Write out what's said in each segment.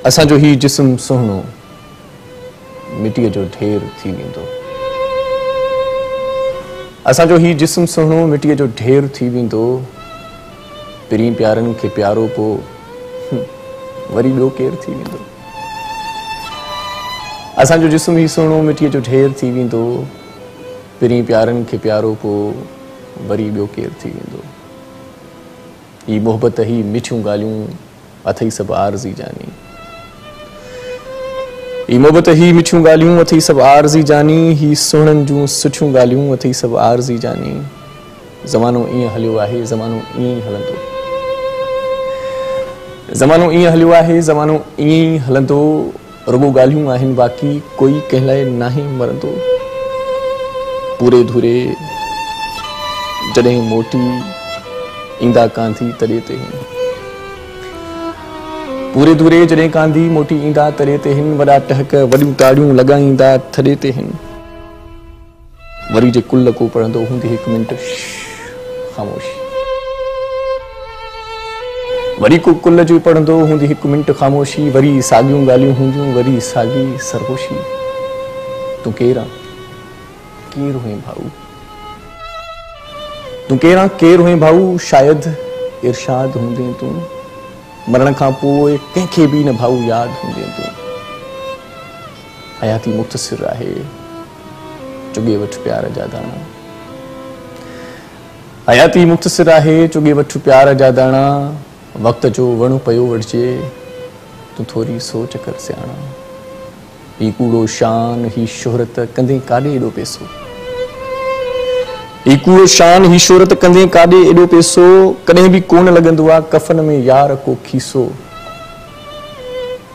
असांजो ही जिस्म सुहिणो मिटीअ जो ढेर थी वेंदो। असांजो ही जिस्म सुहिणो मिटीअ जो ढेर थी वेंदो। पहिरीं प्यारनि खे प्यारो पोइ वरी ॿियो केरु थी वेंदो। असांजो जिस्म ही सुहिणो मिटीअ जो ढेर थी वेंदो। पहिरीं प्यारनि खे प्यारो पोइ वरी ॿियो केरु थी वेंदो। ही मोहबत ही मिठियूं ॻाल्हियूं अथई सभु आरज़ी जानी। ही मोहबत ही मिठियूं ॻाल्हियूं अथई सभु आरज़ी जानी। ही सुहिणनि जूं सुठियूं ॻाल्हियूं अथई सभु आरज़ी जानी। ज़मानो ईअं हलियो आहे, ज़मानो ईअं ई हलंदो। ज़मानो ईअं हलियो आहे, ज़मानो ईअं ई हलंदो। रुॻो ॻाल्हियूं आहिनि बाक़ी, कोई कंहिं लाइ नाहे मरंदो। पूरे धूरे जॾहिं मोटी ईंदा कांधी तॾहिं ते हिन। पूरे धूरे जॾहिं कांधी मोटी ईंदा तॾहिं ते हिन। वॾा टहक वॾियूं ताड़ियूं लॻाईंदा थॾे ते हिन। वरी जे कुल को पढ़ंदो हूंदी हिकु मिंट ख़ामोशी। वरी को कुल जो पढ़ंदो हूंदी हिकु मिंट ख़ामोशी। वरी साॻियूं ॻाल्हियूं हूंदियूं, वरी साॻी सरगोशी। तूं केरु आहीं? केरु हुएं भाऊ? तूं केरु आहीं? केरु हुएं भाऊ? शायदि इरशाद हूंदे तूं। मरण खां पोइ कंहिंखे बि न भाऊ यादि हूंदे तूं। हयाती मुख़्तसिर आहे, चुगे वठ प्यार जा दाणा। हयाती मुख़्तसिर आहे, चुगे वठ प्यार जा दाणा। वक़्त जो वणु पयो वठिजे, तूं थोरी सोच कर सियाणा। ही कूड़ो शान, ही शोहरत कंदे काॾे एॾो पैसो। ही कूड़ो शान, ही शोहरत कंदे काॾे एॾो पैसो। कॾहिं बि कोन लॻंदो आहे कफ़न में यार को खीसो।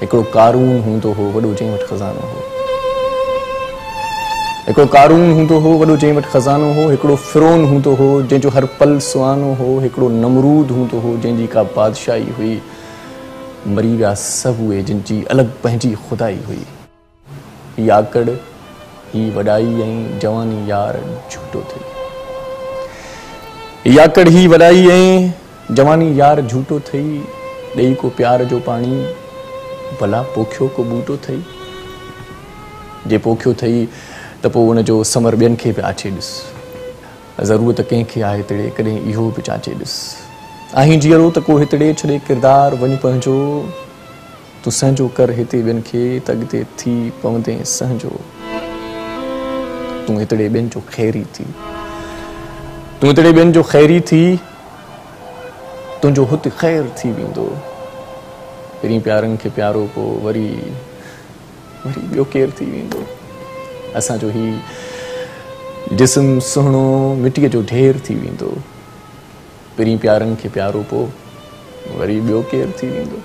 हिकिड़ो कारून हूंदो हो वॾो जंहिं वटि खज़ानो हो। हिकिड़ो कारून हूंदो हो वॾो जंहिं वटि खज़ानो हो। हिकिड़ो फिरौन हूंदो हो जंहिंजो हर पल सुहानो हो। हिकिड़ो नमरूद हूंदो हो जंहिंजी का बादशाही हुई। मरी विया सभु उहे जिन जी अलॻि पंहिंजी खुदाई हुई। ही आकड़, ही वॾाई ऐं जवानी यार झूठो थिए। ही आकड़, ही वॾाई ऐं जवानी यार झूठो थई। ॾेई को प्यार जो पाणी भला पोखियो को ॿूटो थई। जे पोखियो थई त पोइ उनजो समर ॿियनि खे बि आचे ॾिस। ज़रूरत कंहिंखे आहे हितड़े कॾहिं इहो बि चाचे ॾिस। आहीं जीअरो त को हितड़े छॾे किरदार वञी पंहिंजो। तूं संहिंजो कर हिते ॿियनि खे त अॻिते थी पवंदे संहिंजो। तूं हितड़े ॿियनि जो ख़ैरी थी। तूं हितड़े ॿियनि जो ख़ैरी थी, तुंहिंजो हुते ख़ैरु थी वेंदो। पहिरीं प्यारनि खे प्यारो पोइ वरी ॿियो केरु थी वेंदो। असांजो ही जिस्म सुहिणो मिटीअ जो ढेर थी वेंदो। पहिरीं प्यारनि खे प्यारो पोइ वरी ॿियो केरु थी वेंदो।